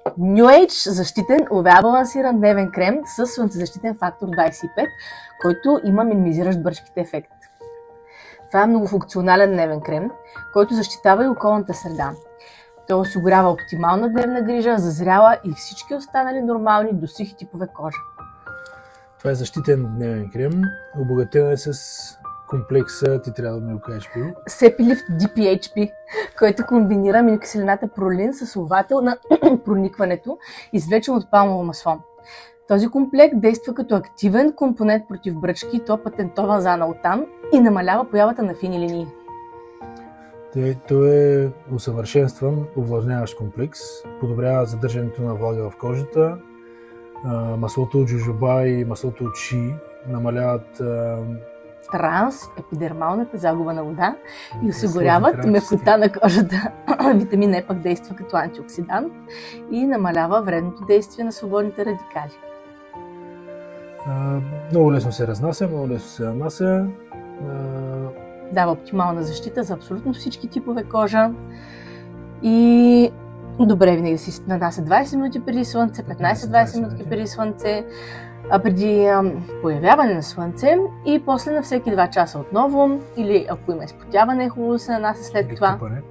New Age защитен UV балансиран дневен крем с слънцезащитен фактор 25, който има минимизиращ бършките ефект. Това е многофункционален дневен крем, който защитава и околната среда. Той осигурява оптимална дневна грижа за зряла и всички останали нормални до сухи типове кожа. Това е защитен дневен крем, обогатен е с комплекса, ти трябва да ми го кажеш първо. Sepilift DPHP, който комбинира аминокиселината пролин с уловател на проникването, извлечен от палмово масло. Този комплект действа като активен компонент против бръчки, то патентован за аналтан и намалява появата на фини линии. Той е усъвършенстван увлажняващ комплекс, подобрява задържането на влага в кожата, маслото от джожоба и маслото от ши намаляват трансепидермалната загуба на вода и осигуряват мекота на кожата. Витамин Е пък действа като антиоксидант и намалява вредното действие на свободните радикали. Много лесно се разнася, много лесно се нанася. Дава оптимална защита за абсолютно всички типове кожа и добре винаги да си нанася 20 минути преди слънце, 15-20 минути преди слънце, преди появяване на слънце и после на всеки 2 часа отново, или ако има изпотяване, хубаво да се нанася след това. Купане.